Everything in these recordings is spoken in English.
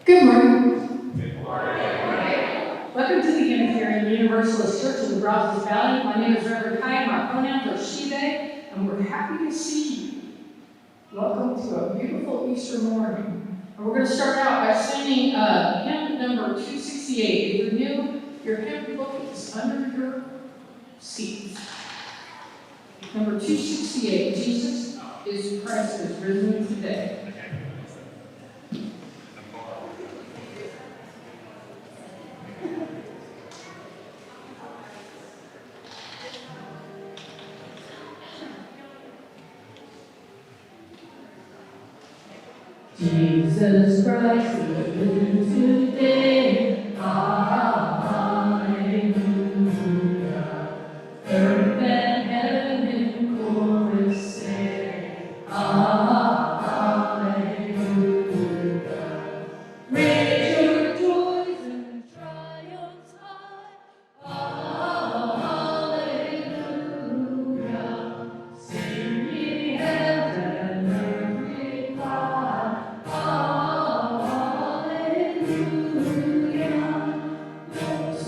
Good morning. Good morning. Welcome to the Unitarian Universalist Church in the Brazos Valley. My name is Reverend Kiya. My pronouns are she, they, and we're happy to see you. Welcome to a beautiful Easter morning. And we're going to start out by singing hymn number 268. If you're new, your hymn book is under your seat. Number 268, Jesus is Christ is risen today. Jesus Christ is risen today. Hallelujah. Earth and heaven in chorus say, Hallelujah. Raise your joys and triumphs high. Hallelujah. Sing ye heaven and earth reply.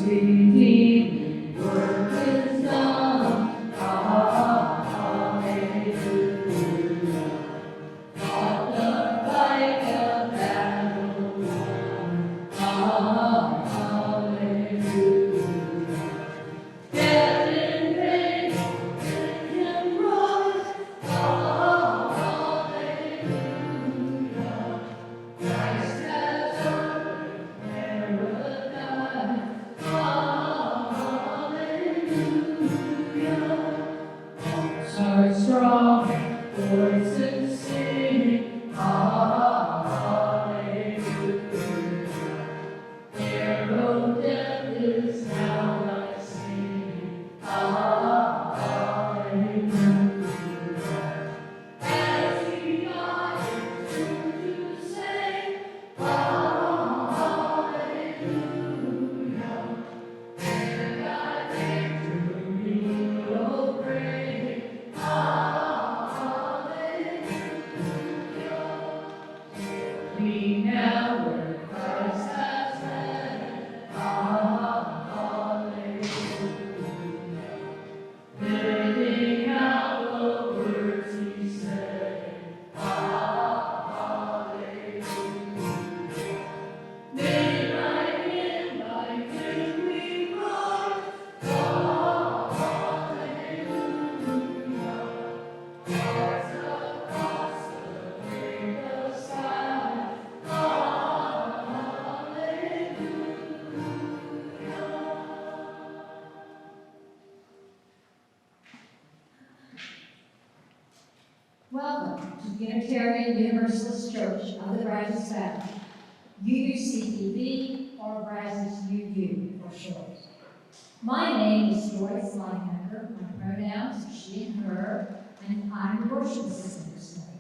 Redeeming work is done. Hallelujah. All the fight of battle won. Hallelujah. Death and pain, sin and rise. Hallelujah. Christ has opened paradise. Hallelujah. Hearts are strong, voices sing. Hallelujah. Hero death is now thy sting. Hallelujah. As he died, true to save. Hallelujah. And thy victory will bring. Hallelujah. We now where Christ has led. Hallelujah. Living out the words he said. Hallelujah. Made like him we rise. Hallelujah. Hearts across the great sky. Hallelujah. Welcome to the Unitarian Universalist Church of the Brazos Valley, UUCBV, or Brazos UU for short. My name is Joyce Linehacker. My pronouns are she and her, and I'm the worship assistant this morning.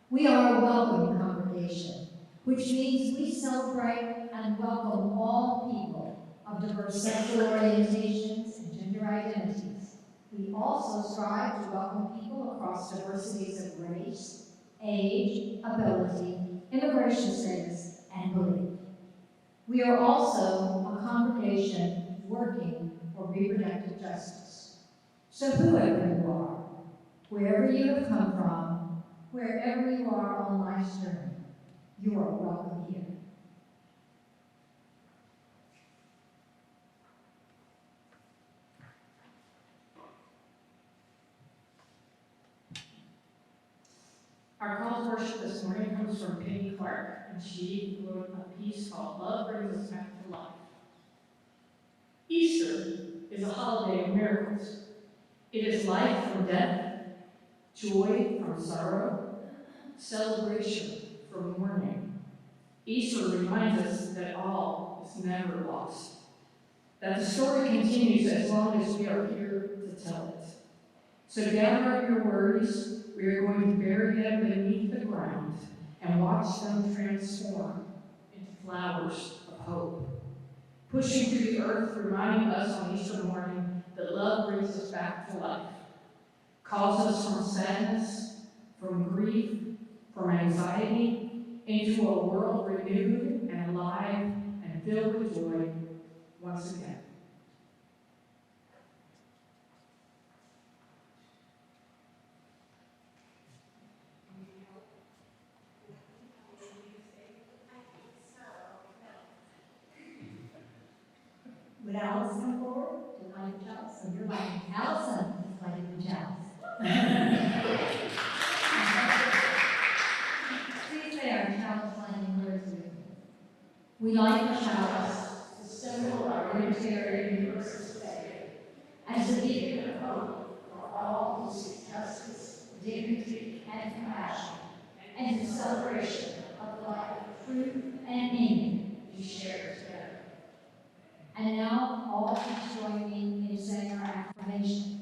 We are a welcoming congregation, which means we celebrate and welcome all people of diverse sexual orientations and gender identities. We also strive to welcome people across diversities of race, age, ability, immigration status, and belief. We are also a congregation working for reproductive justice. So whoever you are, wherever you have come from, wherever you are on life's journey, you are welcome here. Our call to worship this morning comes from Penny Clark, and she wrote a piece called Love Brings Us Back to Life. Easter is a holiday of miracles. It is life from death, joy from sorrow, celebration from mourning. Easter reminds us that all is never lost, that the story continues as long as we are here to tell it. So gather your worries. We are going to bury them beneath the ground and watch them transform into flowers of hope. Pushing through the earth, reminding us on Easter morning that love brings us back to life, calls us from sadness, from grief, from anxiety, into a world renewed and alive and filled with joy once again. Would Allison come forward to light the chalice? So you're lighting Allison is lighting the chalice. Please say our chalice lighting words with me. We light the chalice to symbol our Unitarian Universalist faith as a beacon of hope for all who seek justice, dignity, and compassion, and in celebration of the life of truth and meaning we share together. And now, all please join me in saying our affirmation.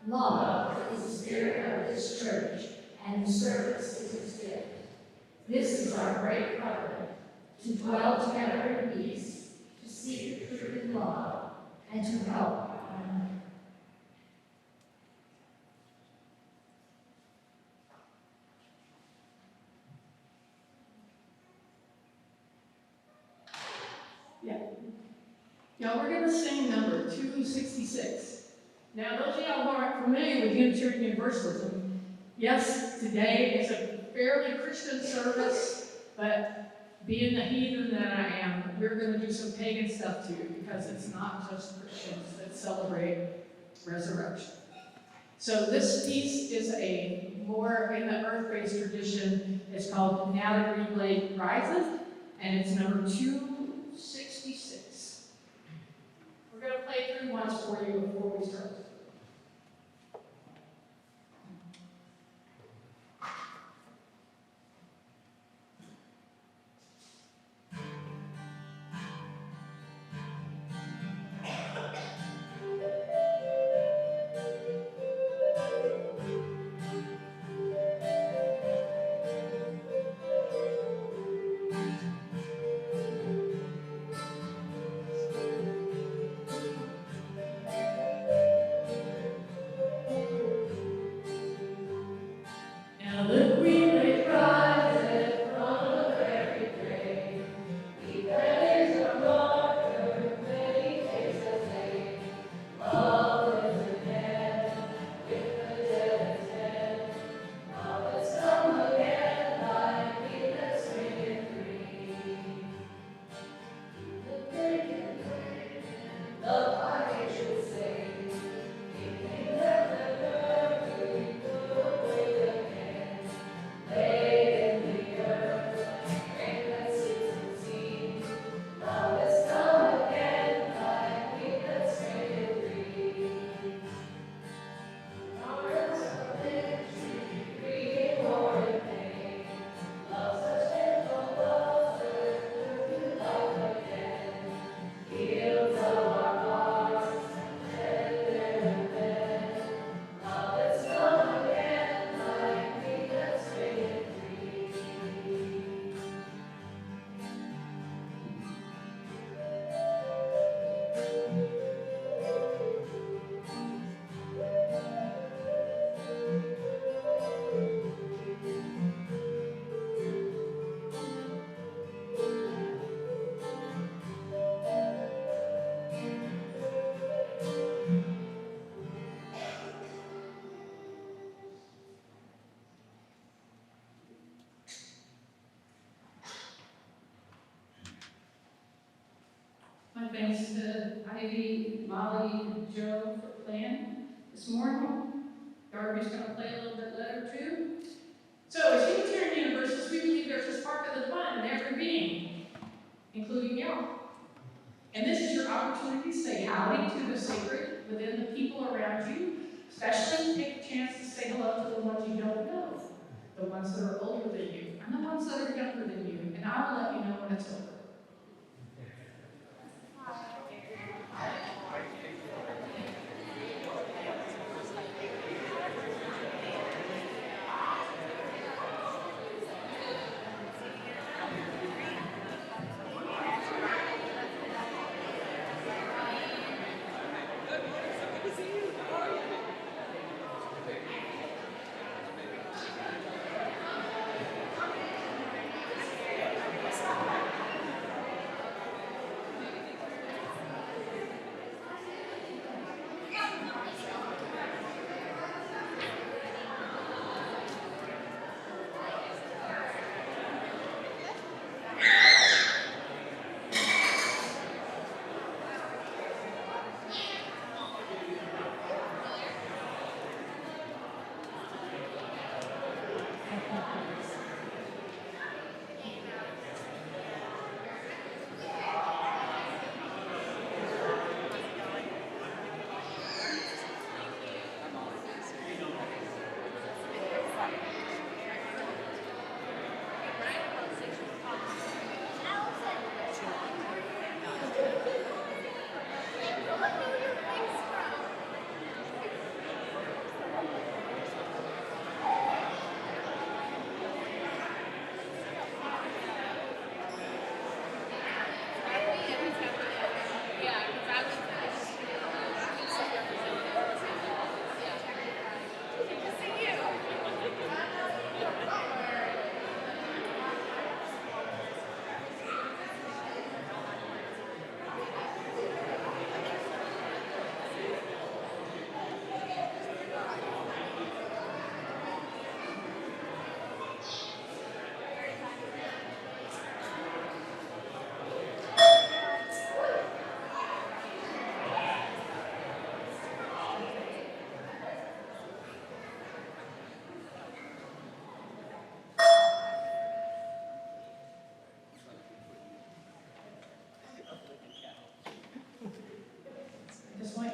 Love is the spirit of this church, and service is its gift. This is our great covenant, to dwell together in peace, to seek the truth in love, and to help one another. Now we're going to sing number 266. Now those of y'all who aren't familiar with Unitarian Universalism, yes, today is a fairly Christian service, but being the heathen that I am, we're going to do some pagan stuff too, because it's not just Christians that celebrate resurrection. So this piece is a more in the earth-based tradition. It's called Now the Green Blade Rises, and it's number 266. We're going to play through once for you before we start. My thanks to Ivy, Molly, and Joe for playing this morning. Darby's going to play a little bit later too. So as Unitarian Universalists, we believe there's a spark of the divine in every being, including y'all. And this is your opportunity to say howdy to the sacred within the people around you. Especially take a chance to say hello to the ones you don't know, the ones that are older than you, and the ones that are younger than you. And I will let you know when it's over.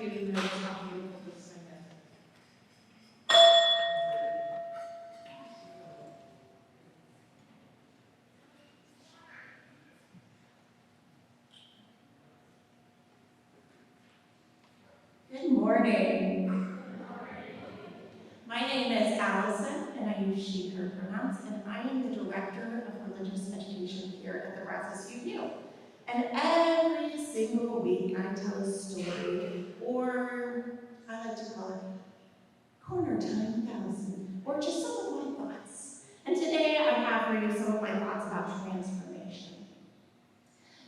you to notice how beautiful this thing is. Good morning. My name is Allison, and I use she, her pronouns, and I am the Director of Religious Education here at the Brazos UU. And every single week I tell a story, or I like to call it Corner Time with Allison, or just some of my thoughts. And today I have for you some of my thoughts about transformation.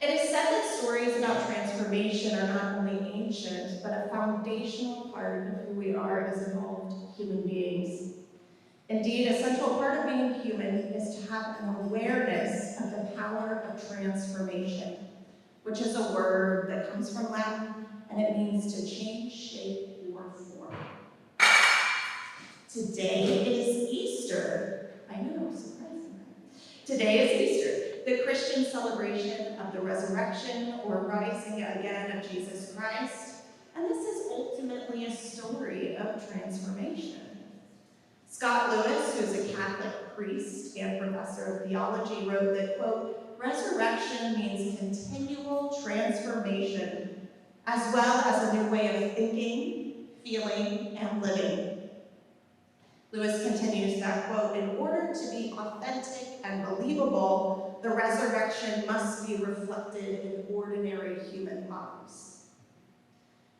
It is said that stories about transformation are not only ancient, but a foundational part of who we are as evolved human beings. Indeed, a central part of being human is to have an awareness of the power of transformation, which is a word that comes from Latin, and it means to change shape or form. Today is Easter. I know, surprising. Today is Easter, the Christian celebration of the resurrection or rising again of Jesus Christ, and this is ultimately a story of transformation. Scott Lewis, who's a Catholic priest and professor of theology, wrote that, quote, resurrection means continual transformation, as well as a new way of thinking, feeling, and living. Lewis continues that, quote, in order to be authentic and believable, the resurrection must be reflected in ordinary human lives.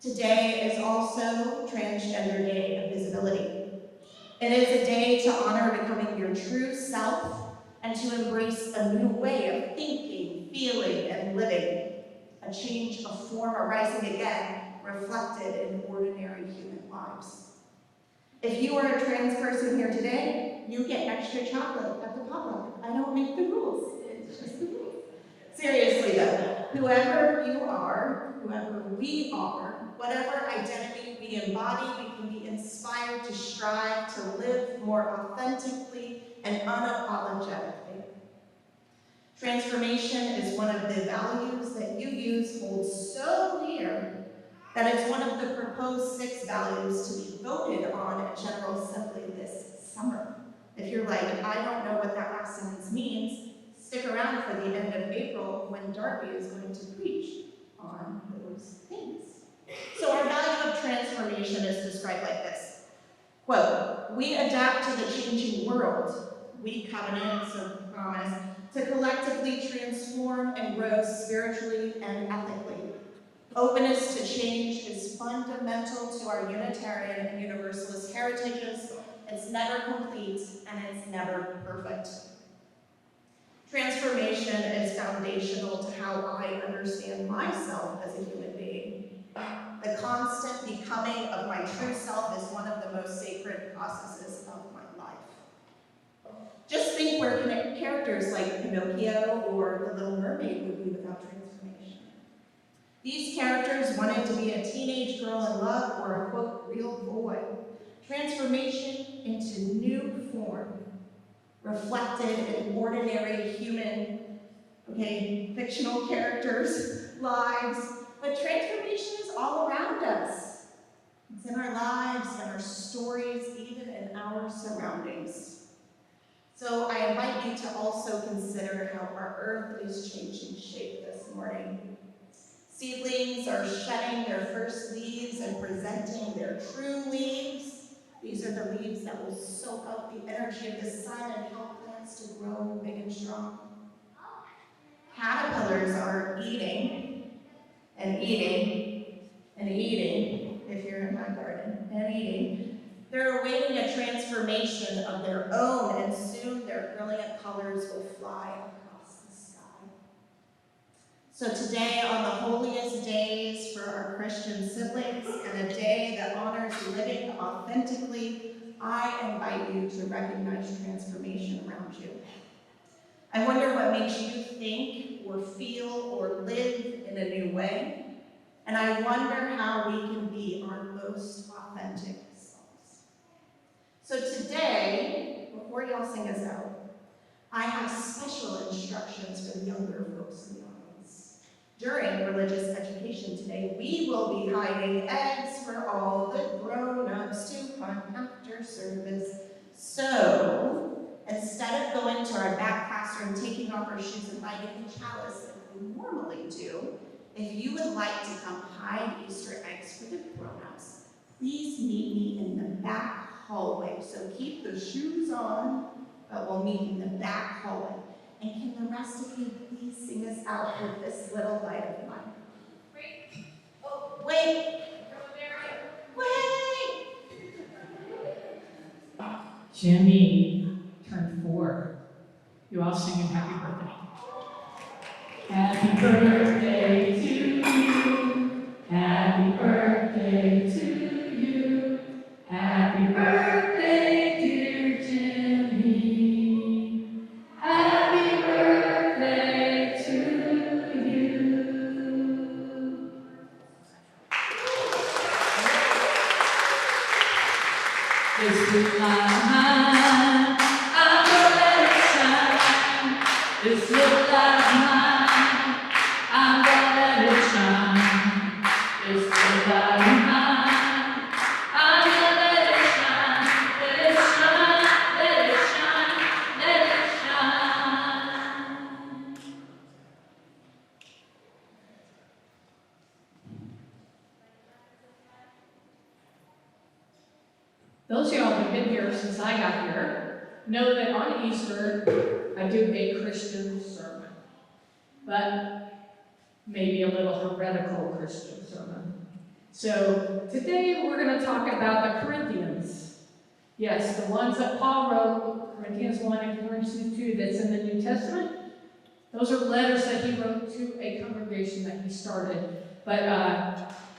Today is also Transgender Day of Visibility. It is a day to honor becoming your true self and to embrace a new way of thinking, feeling, and living. A change of form arising again, reflected in ordinary human lives. If you are a trans person here today, you get extra chocolate at the potluck. I don't make the rules, it's just the rules. Seriously though, whoever you are, whoever we are, whatever identity we embody, we can be inspired to strive to live more authentically and unapologetically. Transformation is one of the values that UU's holds so dear that it's one of the proposed 6 values to be voted on at General Assembly this summer. If you're like, I don't know what that last sentence means, stick around for the end of April when Darby is going to preach on those things. So our value of transformation is described like this. Quote, we adapt to the changing world. We covenant, so promise, to collectively transform and grow spiritually and ethically. Openness to change is fundamental to our Unitarian and Universalist heritages. It's never complete and it's never perfect. Transformation is foundational to how I understand myself as a human being. The constant becoming of my true self is one of the most sacred processes of my life. Just think where characters like Pinocchio or The Little Mermaid would be without transformation. These characters wanted to be a teenage girl in love or a, quote, real boy. Transformation into new form, reflected in ordinary human, fictional characters' lives. But transformation is all around us. It's in our lives and our stories, even in our surroundings. So I invite you to also consider how our earth is changing shape this morning. Seedlings are shedding their first leaves and presenting their true leaves. These are the leaves that will soak up the energy of the sun and help plants to grow big and strong. Caterpillars are eating and eating and eating, if you're in my garden, and eating. They're awaiting a transformation of their own, and soon their brilliant colors will fly across the sky. So today, on the holiest days for our Christian siblings, and a day that honors living authentically, I invite you to recognize transformation around you. I wonder what makes you think or feel or live in a new way. And I wonder how we can be our most authentic selves. So today, before y'all sing us out, I have special instructions for the younger folks in the audience. During religious education today, we will be hiding eggs all the grown-ups to come after service. So, instead of going to our back classroom, taking off our shoes and lighting the chalice like we normally do, if you would like to come hide Easter eggs for the grown-ups, please meet me in the back hallway. So keep the shoes on, but we'll meet in the back hallway. And can the rest of you please sing us out with this little light of mine? Wait. Oh, wait. Wait. Jimmy turned 4. You all sing him happy birthday. Happy birthday to you. Happy birthday to you. Happy birthday, dear Jimmy. Happy birthday to you. This is mine. I'm gonna let it shine. This little light of mine. I'm gonna let it shine. This little light of mine. I'm gonna let it shine. Let it shine. Let it shine. Let it shine. Those of y'all who've been here since I got here know that on Easter I do a Christian sermon, but maybe a little heretical Christian sermon. So today we're going to talk about the Corinthians. Yes, the ones that Paul wrote, Corinthians 1 and Corinthians 2, that's in the New Testament. Those are letters that he wrote to a congregation that he started. But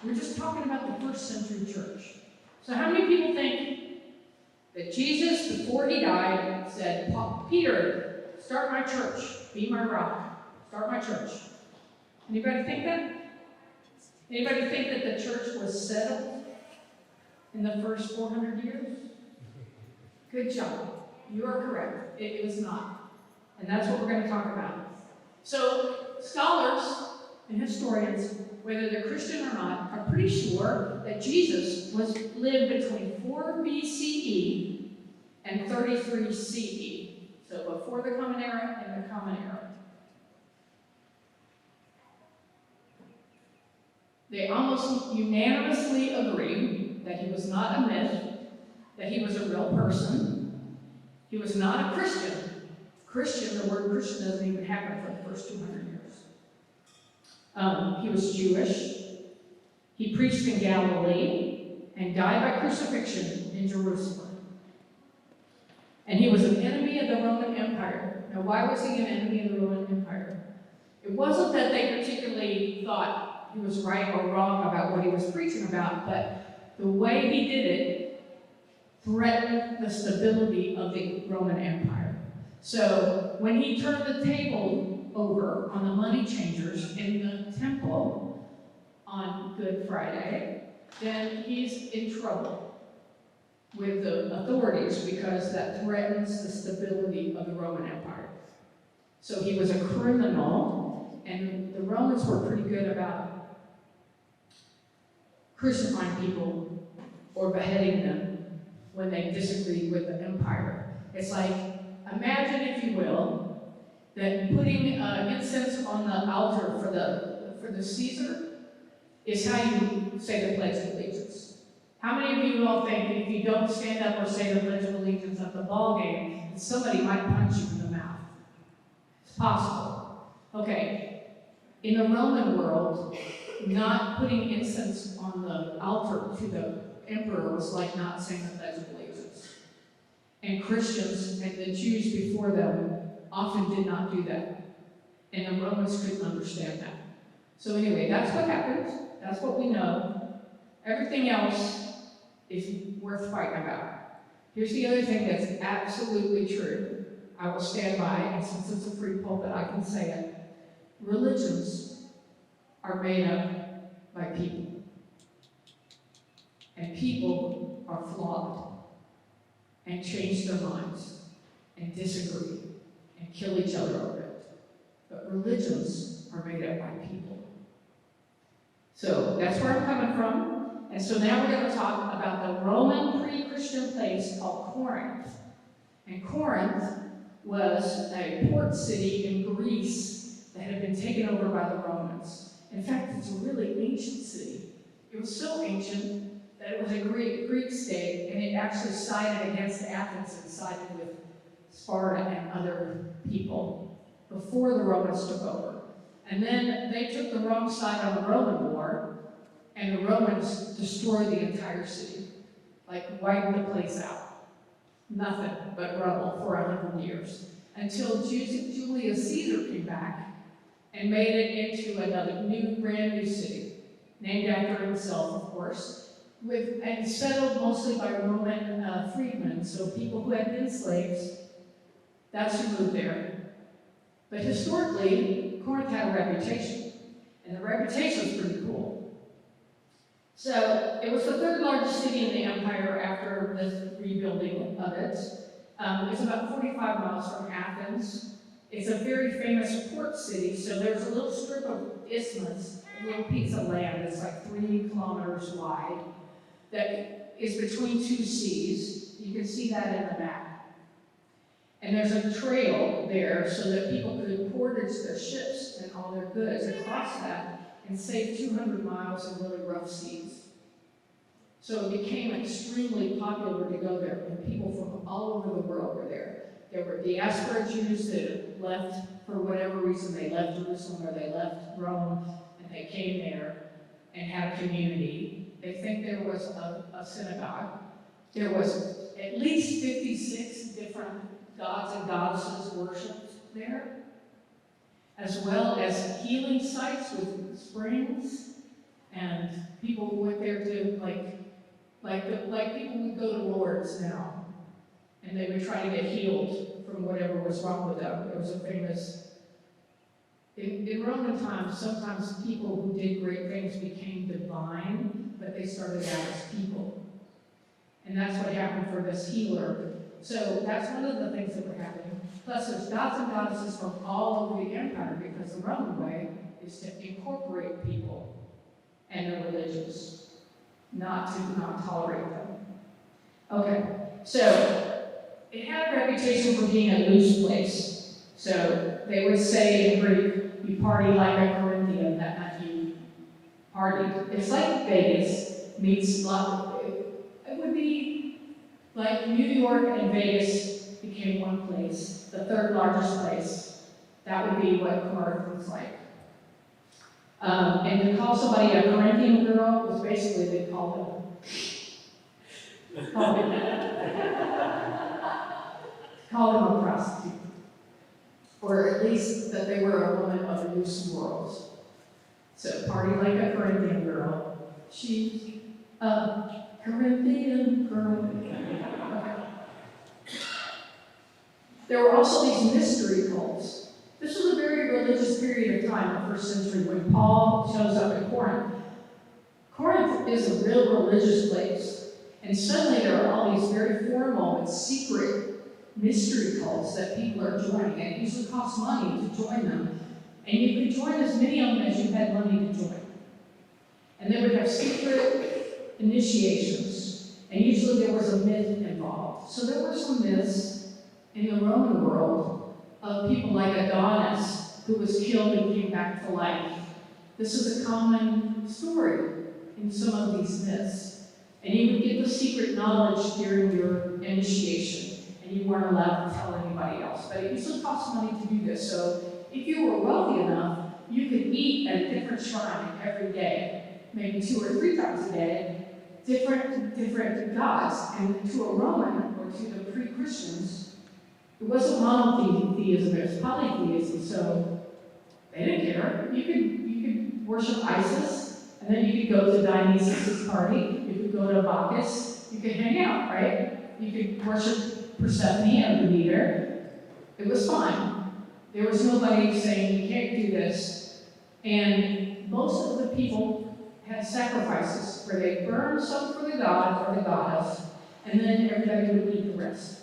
we're just talking about the first century church. So how many people think that Jesus, before he died, said, Peter, start my church, be my rock, start my church? Anybody think that? Anybody think that the church was settled in the first 400 years? Good job. You are correct. It was not. And that's what we're going to talk about. So scholars and historians, whether they're Christian or not, are pretty sure that Jesus lived between 4 BCE and 33 CE. So before the Common Era and the Common Era. They almost unanimously agree that he was not a myth, that he was a real person. He was not a Christian. Christian, the word Christian doesn't even happen for the first 200 years. He was Jewish. He preached in Galilee and died by crucifixion in Jerusalem. And he was an enemy of the Roman Empire. Now, why was he an enemy of the Roman Empire? It wasn't that they particularly thought he was right or wrong about what he was preaching about, but the way he did it threatened the stability of the Roman Empire. So when he turned the table over on the money changers in the temple on Good Friday, then he's in trouble with the authorities because that threatens the stability of the Roman Empire. So he was a criminal, and the Romans were pretty good about crucifying people or beheading them when they disagreed with the empire. It's like, imagine, if you will, that putting incense on the altar for the Caesar is how you say the Pledge of Allegiance. How many of you all think that if you don't stand up or say the Pledge of Allegiance at the ball game, that somebody might punch you in the mouth? It's possible. Okay, in the Roman world, not putting incense on the altar to the emperor was like not saying the Pledge of Allegiance. And Christians and the Jews before them often did not do that. And the Romans couldn't understand that. So anyway, that's what happened. That's what we know. Everything else is worth fighting about. Here's the other thing that's absolutely true. I will stand by, and since it's a free pulpit, I can say it. Religions are made up by people. And people are flawed and change their minds and disagree and kill each other over it. But religions are made up by people. So that's where I'm coming from. And so now we're going to talk about the Roman pre-Christian place called Corinth. And Corinth was a port city in Greece that had been taken over by the Romans. In fact, it's a really ancient city. It was so ancient that it was a Greek state, and it actually sided against Athens and sided with Sparta and other people before the Romans took over. And then they took the wrong side on the Roman War, and the Romans destroyed the entire city, like wiped the place out. Nothing but rubble for 100 years, until Julius Caesar came back and made it into another brand new city, named after himself, of course, and settled mostly by Roman freedmen, so people who had been slaves. That's who moved there. But historically, Corinth had a reputation, and the reputation was pretty cool. So it was the third largest city in the empire after the rebuilding of it. It's about 45 miles from Athens. It's a very famous port city, so there's a little strip of isthmus, a little piece of land that's like 3 kilometers wide, that is between 2 seas. You can see that in the map. And there's a trail there so that people could portage their ships and all their goods across that and save 200 miles in really rough seas. So it became extremely popular to go there, and people from all over the world were there. There were diaspora Jews that left, for whatever reason, they left Jerusalem or they left Rome, and they came there and had a community. They think there was a synagogue. There was at least 56 different gods and goddesses worshipped there, as well as healing sites with springs, and people went there to like people would go to Lourdes now, and they would try to get healed from whatever was wrong with them. There was a famous, in Roman times, sometimes people who did great things became divine, but they started out as people. And that's what happened for this healer. So that's one of the things that were happening. Plus, there's gods and goddesses from all over the empire, because the Roman way is to incorporate people and their religions, not tolerate them. Okay, so it had a reputation for being a loose place. So they would say in Greek, you party like a Corinthian, that meant you partied. It's like Vegas meets it would be like New York and Vegas became one place, the third largest place. That would be what Corinth was like. And to call somebody a Corinthian girl was basically they called them a prostitute. Or at least that they were a woman of the loose morals. So party like a Corinthian girl. She's a Corinthian girl. There were also these mystery cults. This was a very religious period of time, the first century, when Paul shows up in Corinth. Corinth is a real religious place. And suddenly there are all these very formal and secret mystery cults that people are joining. And it usually costs money to join them. And you could join as many of them as you had money to join. And they would have secret initiations. And usually there was a myth involved. So there were some myths in the Roman world of people like Adonis, who was killed and came back to life. This is a common story in some of these myths. And you would get the secret knowledge during your initiation, and you weren't allowed to tell anybody else. But it usually costs money to do this. So if you were wealthy enough, you could eat at a different shrine every day, maybe 2 or 3 times a day, different gods. And to a Roman or to the pre-Christians, it wasn't monotheism, it was polytheism, so they didn't care. You could worship Isis, and then you could go to Dionysus' party, you could go to Bacchus, you could hang out, right? You could worship Persephone and Demeter. It was fine. There was nobody saying, you can't do this. And most of the people had sacrifices where they burned some for the god or the goddess, and then everybody would eat the rest.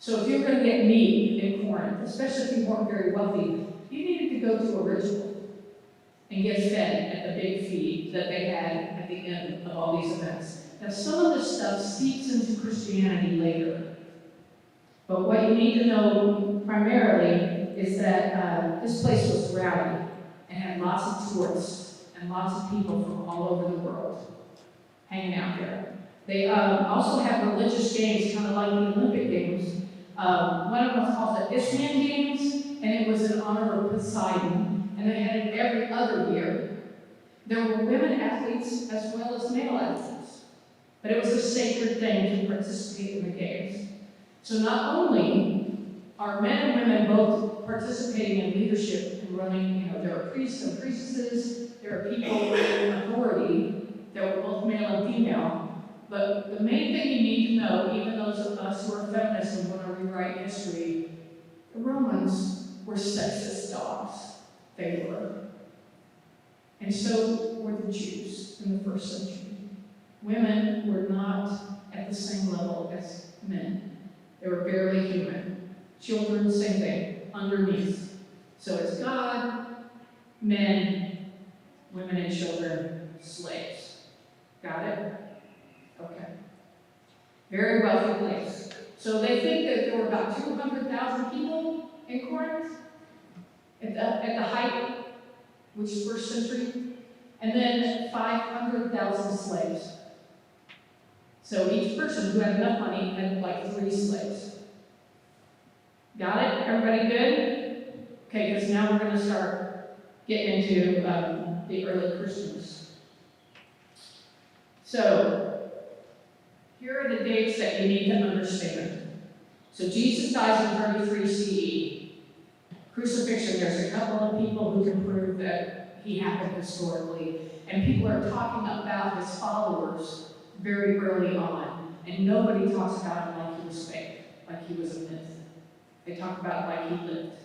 So if you were going to get meat in Corinth, especially if you weren't very wealthy, you needed to go to a ritual and get fed at the big feed that they had at at the end of all these events. Now, some of this stuff seeps into Christianity later. But what you need to know primarily is that this place was rowdy and had lots of tourists and lots of people from all over the world hanging out there. They also had religious games, kind of like the Olympic Games. One of them was called the Isthmian Games, and it was in honor of Poseidon, and they had it every other year. There were women athletes as well as male athletes, but it was a sacred thing to participate in the games. So not only are men and women both participating in leadership and running, there are priests and priestesses, there are people in authority that were both male and female, but the main thing you need to know, even those of us who are feminists and want to rewrite history, the Romans were sexist dogs. They were. And so were the Jews in the first century. Women were not at the same level as men. They were barely human. Children, same thing, underneath. So it's God, men, women and children, slaves. Got it? Okay. Very wealthy place. So they think that there were about 200,000 people in Corinth at the height, which is first century, and then 500,000 slaves. So each person who had enough money had like 3 slaves. Got it? Everybody good? Okay, because now we're going to start getting into the early Christians. So here are the dates that you need to understand. So Jesus dies in 33 CE. Crucifixion, there's a couple of people who can prove that he happened historically, and people are talking about his followers very early on, and nobody talks about him like he was fake, like he was a myth. They talk about it like he lived.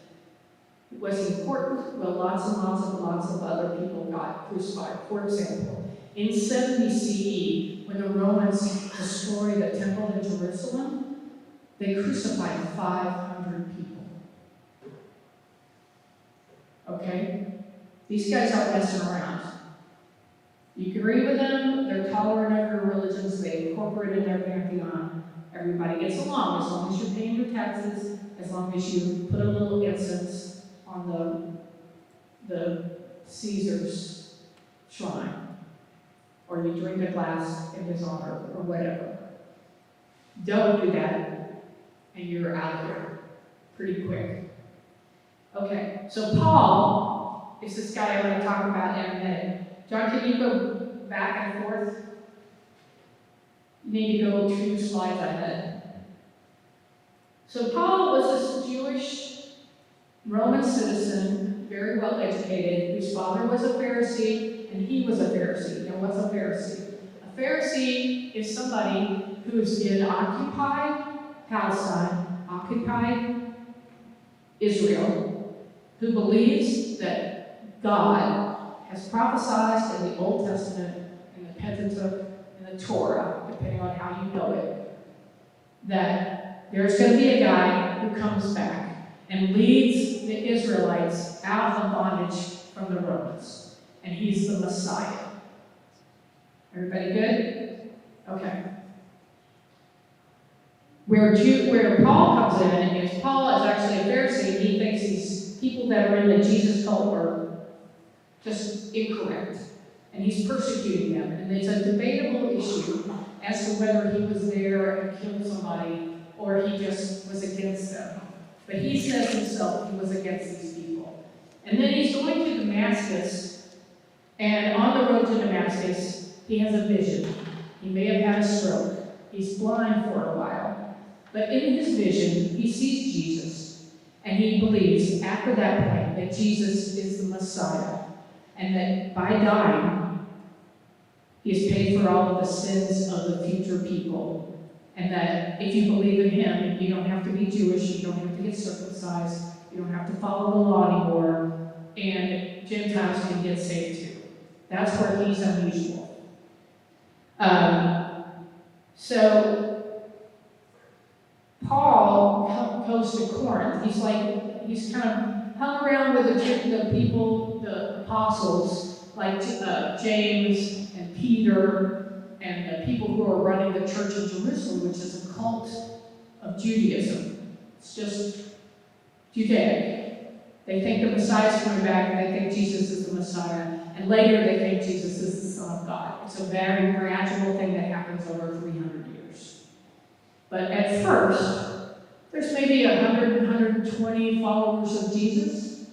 Was he important? Well, lots of other people got crucified. For example, in 70 CE, when the Romans destroyed the temple in Jerusalem, they crucified 500 people. Okay? These guys aren't messing around. You agree with them, they're tolerant of your religions, they incorporate in their pantheon. Everybody gets along as long as you're paying your taxes, as long as you put a little incense on the Caesar's shrine, or you drink a glass in his honor, or whatever. Don't do that, and you're out of here pretty quick. Okay, so Paul is this guy I'm going to talk about in a minute. John, can you go back and forth? You need to go 2 slides ahead. So Paul was this Jewish Roman citizen, very well educated, whose father was a Pharisee, and he was a Pharisee. Now, what's a Pharisee? A Pharisee is somebody who's in occupied Palestine, occupied Israel, who believes that God has prophesied in the Old Testament, in the Pentateuch, in the Torah, depending on how you know it, that there's going to be a guy who comes back and leads the Israelites out of bondage from the Romans. And he's the Messiah. Everybody good? Okay. Where Paul comes in is Paul is actually a Pharisee. He thinks these people that are in the Jesus cult are just incorrect. And he's persecuting them. And it's a debatable issue as to whether he was there and killed somebody or he just was against them. But he says himself he was against these people. And then he's going to Damascus, and on the road to Damascus, he has a vision. He may have had a stroke. He's blind for a while. But in his vision, he sees Jesus, and he believes after that point that Jesus is the Messiah, and that by dying, he has paid for all of the sins of the future people. And that if you believe in him, you don't have to be Jewish, you don't have to get circumcised, you don't have to follow the law anymore, and Gentiles can get saved too. That's where he's unusual. So Paul goes to Corinth. He's kind of hung around with the people, the apostles, like James and Peter and the people who are running the church in Jerusalem, which is a cult of Judaism. It's just Judaic. They think the Messiah is coming back, and they think Jesus is the Messiah, and later they think Jesus is the Son of God. It's a very gradual thing that happens over 300 years. But at first, there's maybe 100, 120 followers of Jesus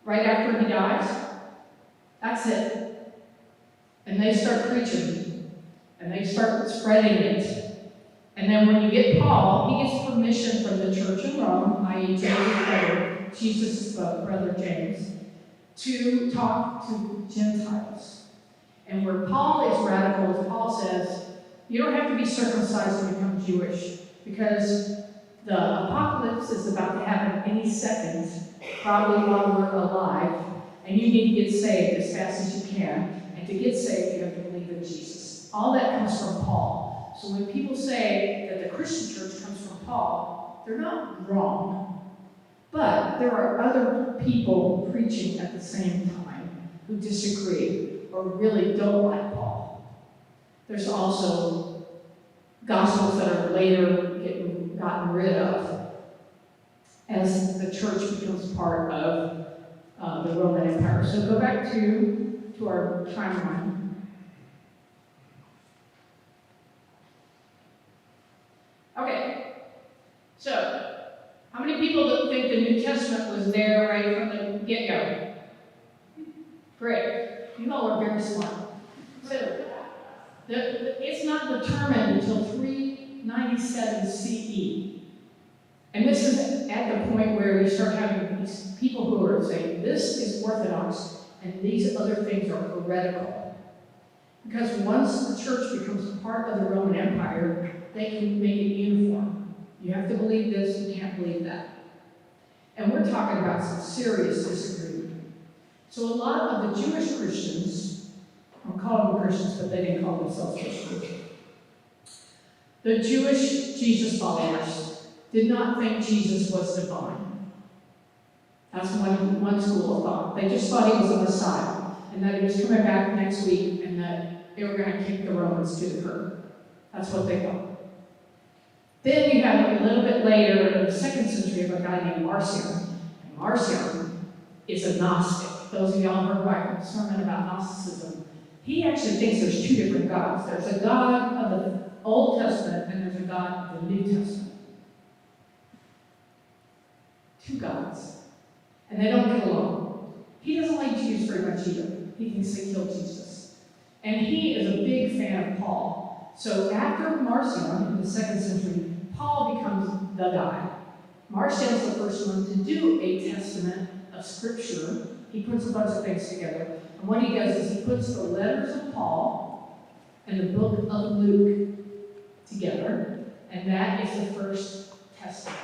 right after he dies. That's it. And they start preaching, and they start spreading it. And then when you get Paul, he gets permission from the church in Rome, i.e. Jesus' brother James, to talk to Gentiles. And where Paul is radical is Paul says, you don't have to be circumcised to become Jewish, because the apocalypse is about to happen any second, probably while we're alive, and you need to get saved as fast as you can. And to get saved, you have to believe in Jesus. All that comes from Paul. So when people say that the Christian church comes from Paul, they're not wrong. But there are other people preaching at the same time who disagree or really don't like Paul. There's also gospels that are later gotten rid of as the church becomes part of the Roman Empire. So go back to our timeline. Okay, so how many people think the New Testament was there right from the get-go? Great. You all are very smart. So it's not determined until 397 CE. And this is at the point where we start having these people who are saying, this is Orthodox, and these other things are heretical. Because once the church becomes part of the Roman Empire, they can make it uniform. You have to believe this, you can't believe that. And we're talking about some serious disagreement. So a lot of the Jewish Christians, I'll call them Christians, but they didn't call themselves Christians. The Jewish Jesus followers did not think Jesus was divine. That's one school of thought. They just thought he was a Messiah, and that he was coming back next week, and that they were going to kick the Romans to the curb. That's what they thought. Then you have a little bit later, in the 2nd century, of a guy named Marcion. And Marcion is a Gnostic. Those of y'all heard my sermon about Gnosticism. He actually thinks there's two different gods. There's a God of the Old Testament, and there's a God of the New Testament. Two gods. And they don't get along. He doesn't like Jews very much either. He thinks they killed Jesus. And he is a big fan of Paul. So after Marcion, in the 2nd century, Paul becomes the guy. Marcion's the first one to do a testament of Scripture. He puts a bunch of things together. And what he does is he puts the letters of Paul and the book of Luke together, and that is the first testament.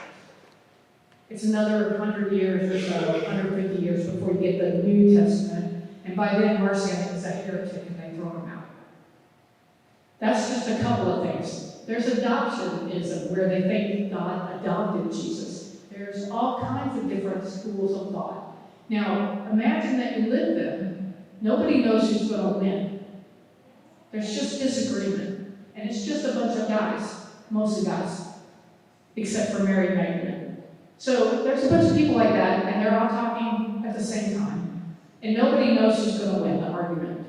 It's another 100 years or so, 150 years before you get the New Testament, and by then Marcion is a heretic and they throw him out. That's just a couple of things. There's adoptionism, where they think God adopted Jesus. There's all kinds of different schools of thought. Now, imagine that you live there. Nobody knows who's going to win. There's just disagreement. And it's just a bunch of guys, mostly guys, except for Mary Magdalene. So there's a bunch of people like that, and they're all talking at the same time. And nobody knows who's going to win the argument.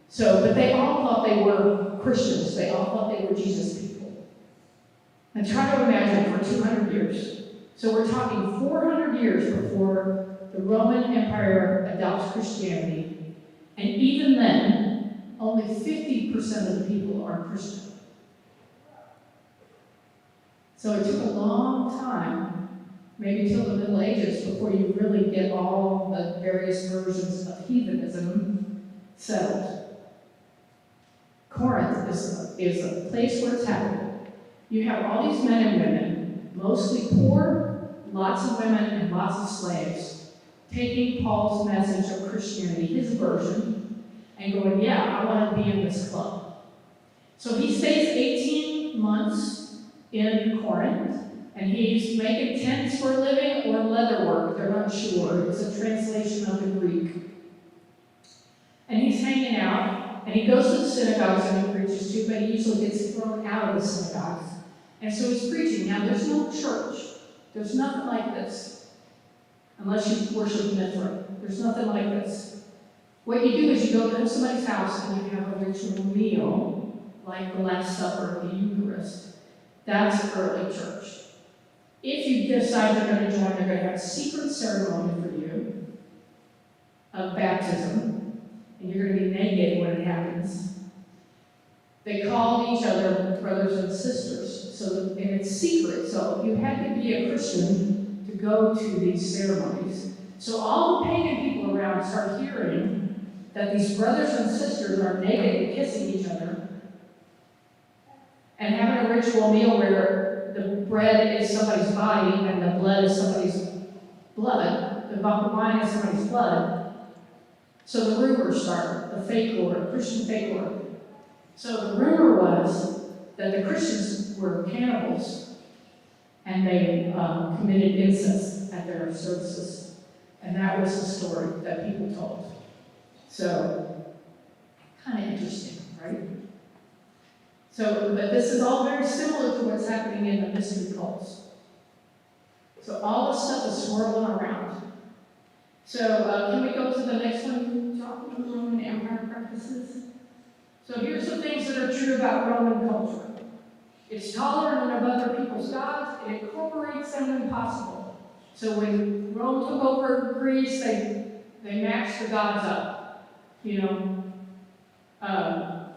So, but they all thought they were Christians. They all thought they were Jesus people. And try to imagine for 200 years. So we're talking 400 years before the Roman Empire adopts Christianity. And even then, only 50% of the people are Christian. So it took a long time, maybe till the Middle Ages, before you really get all the various versions of heathenism settled. Corinth is a place where it's happening. You have all these men and women, mostly poor, lots of women and lots of slaves, taking Paul's message of Christianity, his version, and going, yeah, I want to be in this club. So he stays 18 months in Corinth, and he's making tents for a living or leather work. They're not sure. It's a translation of the Greek. And he's hanging out, And he goes to the synagogues and he preaches to, but he usually gets thrown out of the synagogues. And so he's preaching. Now, there's no church. There's nothing like this. Unless you worship Mithra. There's nothing like this. What you do is you go to somebody's house and you have a ritual meal, like the Last Supper or the Eucharist. That's early church. If you decide you're going to join, they're going to have a secret ceremony for you of baptism, and you're going to be naked when it happens. They call each other brothers and sisters, and it's secret. So you had to be a Christian to go to these ceremonies. So all the pagan people around start hearing that these brothers and sisters are naked and kissing each other, and having a ritual meal where the bread is somebody's body and the blood is somebody's blood, the wine is somebody's blood. So the rumors start, the fake lore, Christian fake lore. So the rumor was that the Christians were cannibals and they committed incest at their services. And that was the story that people told. So, kind of interesting, right? So, but this is all very similar to what's happening in the mystery cults. So all this stuff is swirling around. So can we go to the next one? Talking about Roman Empire practices. So here's some things that are true about Roman culture. It's tolerant of other people's gods. It incorporates them when possible. So when Rome took over Greece, they matched the gods up,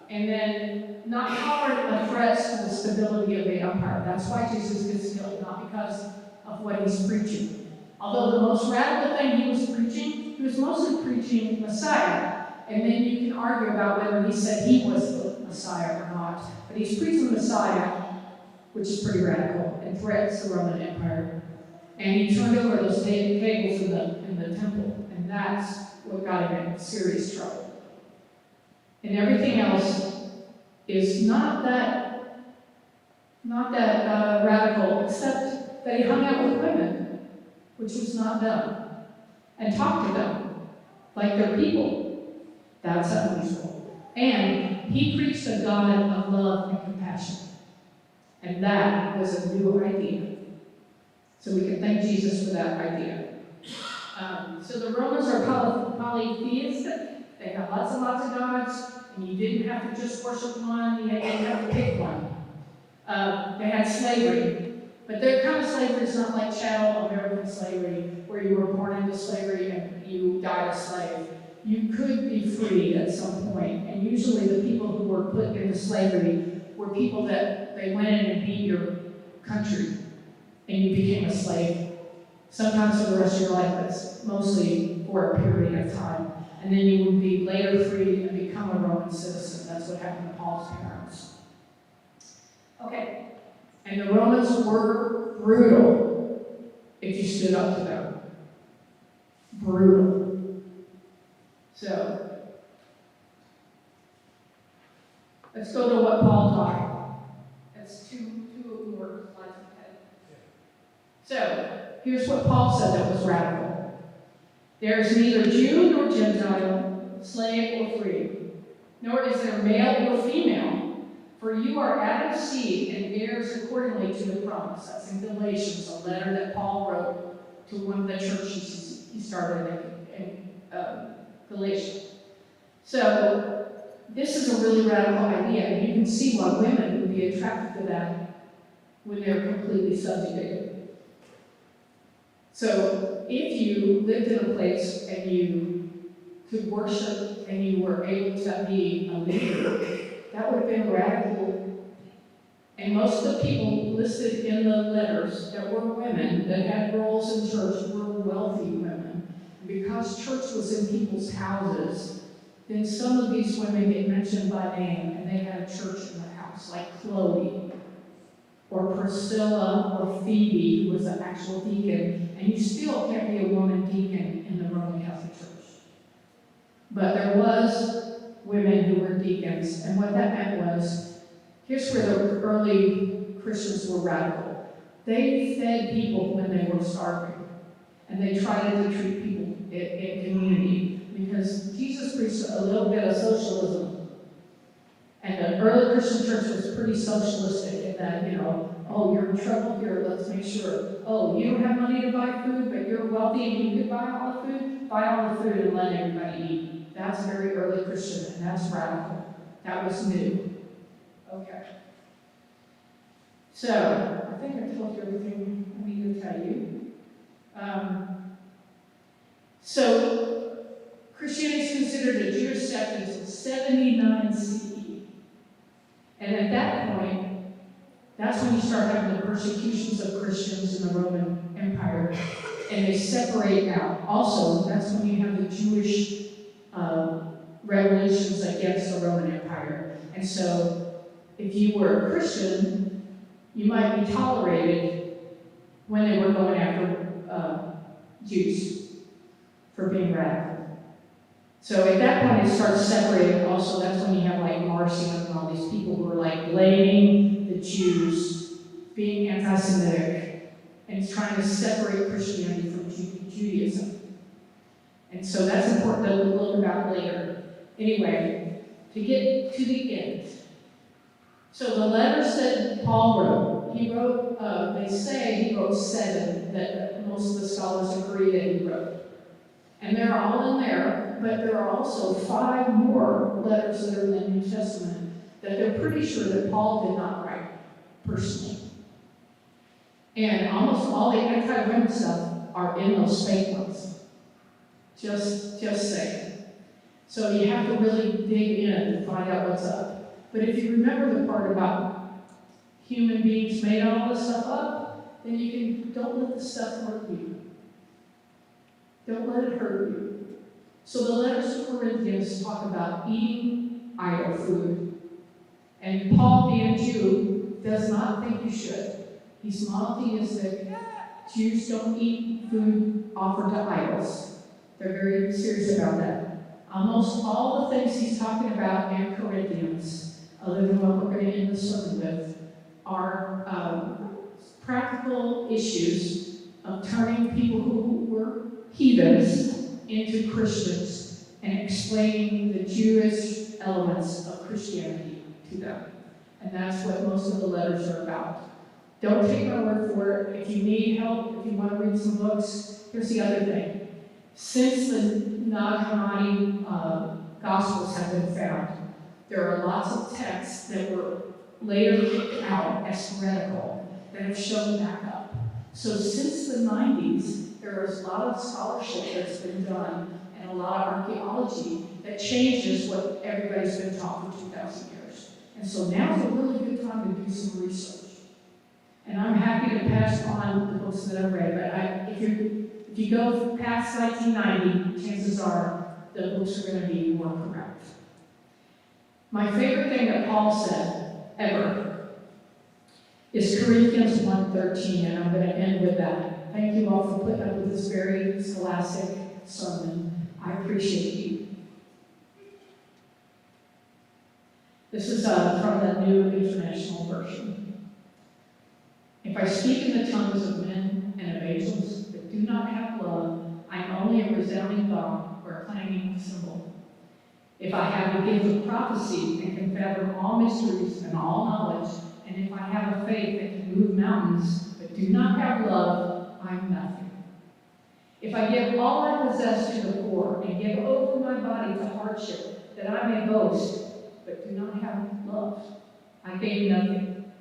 and then not tolerant of threats to the stability of the empire. That's why Jesus gets killed, not because of what he's preaching. Although the most radical thing he was mostly preaching Messiah. And then you can argue about whether he said he was the Messiah or not. But he's preaching Messiah, which is pretty radical, and threats the Roman Empire. And he turned over those tables in the temple, and that's what got him in serious trouble. And everything else is not that radical, except that he hung out with women, which was not done, and talked to them like they're people. That's unusual. And he preached a God of love and compassion. And that was a new idea. So we can thank Jesus for that idea. So the Romans are polytheistic. They have lots and lots of gods, and you didn't have to just worship one, you didn't have to pick one. They had slavery. But their kind of slavery is not like chattel American slavery, where you were born into slavery and you died a slave. You could be freed at some point, and usually the people who were put into slavery were people that they went in and beat your country, and you became a slave. Sometimes for the rest of your life, but mostly for a period of time. And then you would be later freed and become a Roman citizen. That's what happened to Paul's parents. Okay. And the Romans were brutal if you stood up to them. Brutal. So, let's go to what Paul taught. That's two more slides ahead. So, here's what Paul said that was radical. There is neither Jew nor Gentile, slave or free, nor is there male or female, for you are Adam's seed and heirs accordingly to the promise. That's in Galatians, a letter that Paul wrote to one of the churches he started in Galatia. So, this is a really radical idea, and you can see why women would be attracted to that when they're completely subjugated. So, if you lived in a place and you could worship and you were able to be a leader, that would have been radical. And most of the people listed in the letters that were women that had roles in church were wealthy women. And because church was in people's houses, then some of these women get mentioned by name, and they had a church in their house, like Chloe, or Priscilla, or Phoebe, who was an actual deacon. And you still can't be a woman deacon in the Roman Catholic Church. But there was women who were deacons, and what that meant was, here's where the early Christians were radical. They fed people when they were starving, and they tried to treat people in community, because Jesus preached a little bit of socialism And the early Christian church was pretty socialistic in that, oh, you're in trouble here, let's make sure. Oh, you don't have money to buy food, but you're wealthy and you could buy all the food? Buy all the food and let everybody eat. That's very early Christian, and that's radical. That was new. Okay. So, I think I told you everything I need to tell you. So, Christianity is considered a Jewish sect until 79 CE. And at that point, that's when you start having the persecutions of Christians in the Roman Empire, and they separate out. Also, that's when you have the Jewish revolutions against the Roman Empire. And so, if you were a Christian, you might be tolerated when they were going after Jews for being radical. So at that point, it starts separating. Also, that's when you have like Marcion and all these people who are like blaming the Jews, being anti-Semitic, and trying to separate Christianity from Judaism. And so that's important to look about later. Anyway, to get to the end. So the letters that Paul wrote, they say he wrote 7, that most of the scholars agree that he wrote. And they're all in there, but there are also 5 more letters that are in the New Testament that they're pretty sure that Paul did not write personally. And almost all the anti-women stuff are in those fake ones. Just saying. So you have to really dig in and find out what's up. But if you remember the part about human beings made all this stuff up, then don't let the stuff hurt you. Don't let it hurt you. So the letters to Corinthians talk about eating idol food. And Paul, being a Jew, does not think you should. He's monotheistic. Jews don't eat food offered to idols. They're very serious about that. Almost all the things he's talking about in Corinthians, other than what we're going to end the sermon with, are practical issues of turning people who were heathens into Christians and explaining the Jewish elements of Christianity to them. And that's what most of the letters are about. Don't take my word for it. If you need help, if you want to read some books, here's the other thing. Since the Nag Hammadi Gospels have been found, there are lots of texts that were later kicked out as heretical that have shown back up. So since the 90s, there is a lot of scholarship that's been done and a lot of archaeology that changes what everybody's been taught for 2,000 years. And so now's a really good time to do some research. And I'm happy to pass on the books that I've read, but if you go past 1990, chances are the books are going to be more correct. My favorite thing that Paul said, ever, is Corinthians 1:13, and I'm going to end with that. Thank you all for putting up with this very scholastic sermon. I appreciate you. This is from the New International Version. If I speak in the tongues of men and of angels, but do not have love, I am only a resounding gong or a clanging cymbal. If I have the gift of prophecy and can fathom all mysteries and all knowledge, and if I have a faith that can move mountains, but do not have love, I am nothing. If I give all I possess to the poor and give over my body to hardship, that I may boast, but do not have love, I gain nothing.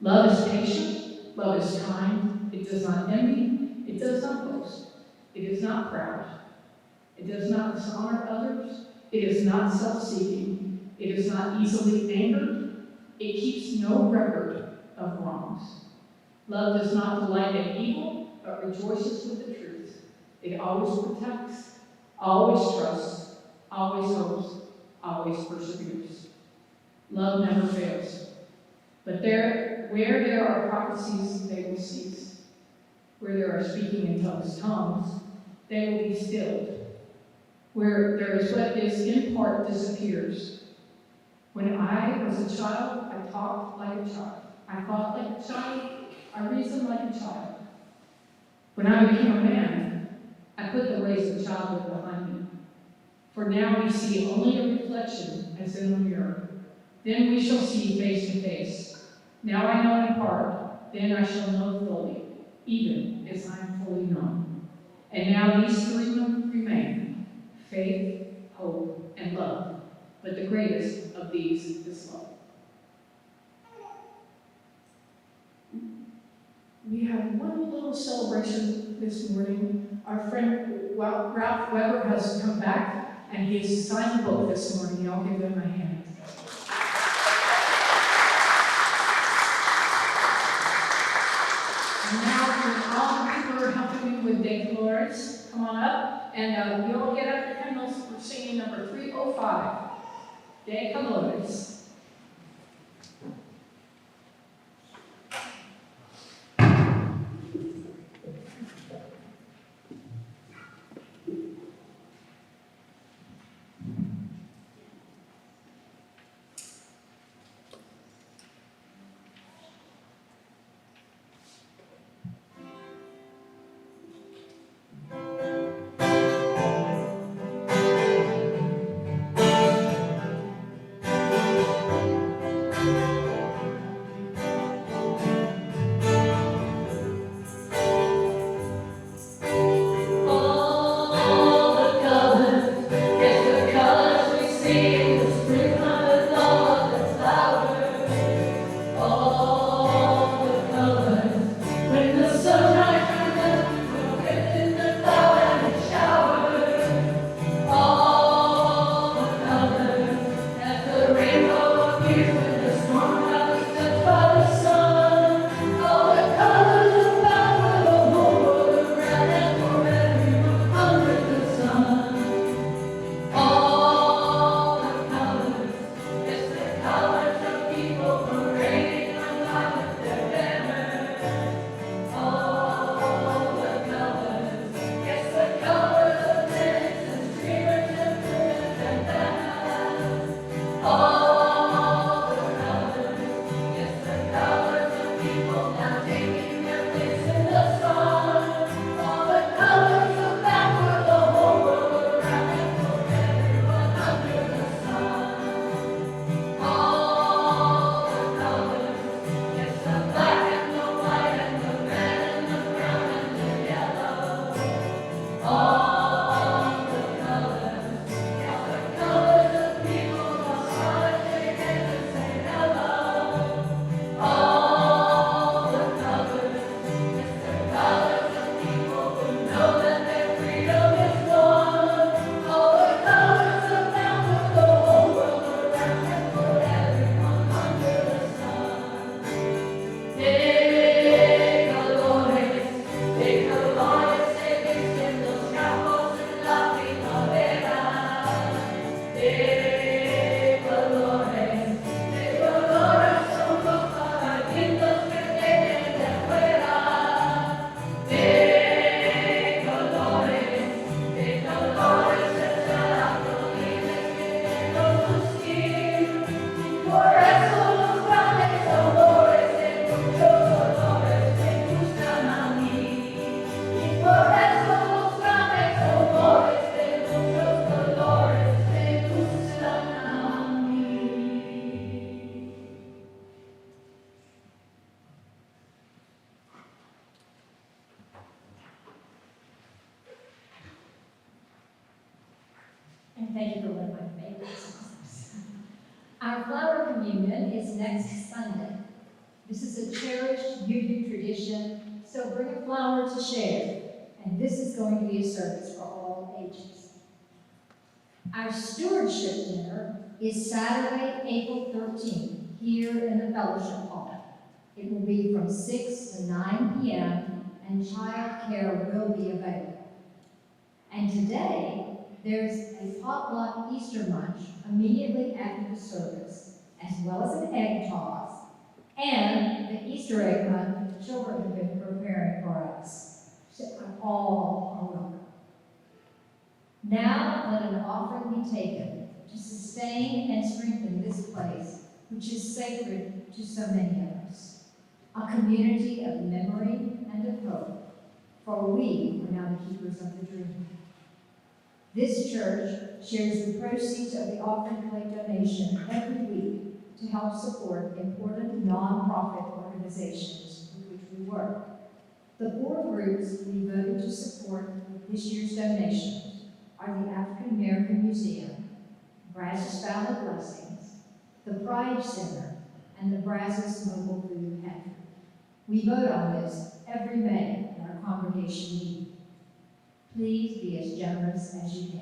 Love is patient, love is kind, it does not envy, it does not boast, it is not proud, it does not dishonor others, it is not self-seeking, it is not easily angered, it keeps no record of wrongs. Love does not delight in evil, but rejoices with the truth. It always protects, always trusts, always hopes, always perseveres. Love never fails. But where there are prophecies, they will cease. Where there are speaking in tongues, they will be stilled. Where there is what is in part disappears. When I was a child, I talked like a child. I thought like a child. I reasoned like a child. When I became a man, I put the ways of childhood behind me. For now we see only a reflection as in a mirror. Then we shall see face to face. Now I know in part, then I shall know fully, even as I am fully known. And now these three remain, faith, hope, and love. But the greatest of these is love. We have one little celebration this morning. Our friend Ralph Weber has come back, and he has signed the book this morning. I'll give them a hand. And now, all the people who are helping me with declarations, come on up, and you all get up your hymnals. We're singing number 305, Declarations. And thank you for one of my favorite songs. Our flower communion is next Sunday. This is a cherished UU tradition, so bring a flower to share. And this is going to be a service for all ages. Our stewardship dinner is Saturday, April 13th, here in the Fellowship Hall. It will be from 6 to 9 p.m., and child care will be available. And today, there's a potluck Easter lunch immediately after the service, as well as an egg toss, and the Easter egg hunt that the children have been preparing for us. So all are welcome. Now let an offering be taken to sustain and strengthen this place, which is sacred to so many of us. A community of memory and of hope, for we are now the keepers of the dream. This church shares the proceeds of the offering plate donation every week to help support important nonprofit organizations with which we work. The 4 groups we voted to support with this year's donations are the African American Museum, Brazos Family Blessings, the Pride Center, and the Brazos Mobile Food Pantry. We vote on this every May in our congregation meeting. Please be as generous as you can.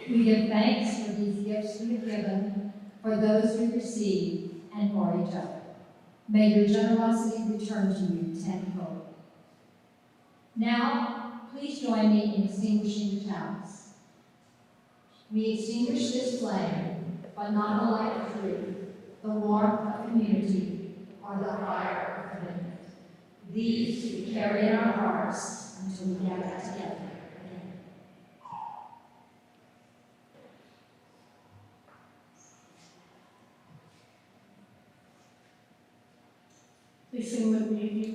We give thanks for these gifts we have given, for those we receive, and for each other. May your generosity return to you tenfold. Now, please join me in extinguishing the chalice. We extinguish this flame, but not the light of truth, the warmth of community, or the fire of commitment. These we carry in our hearts until we gather together again. Please sing with me if you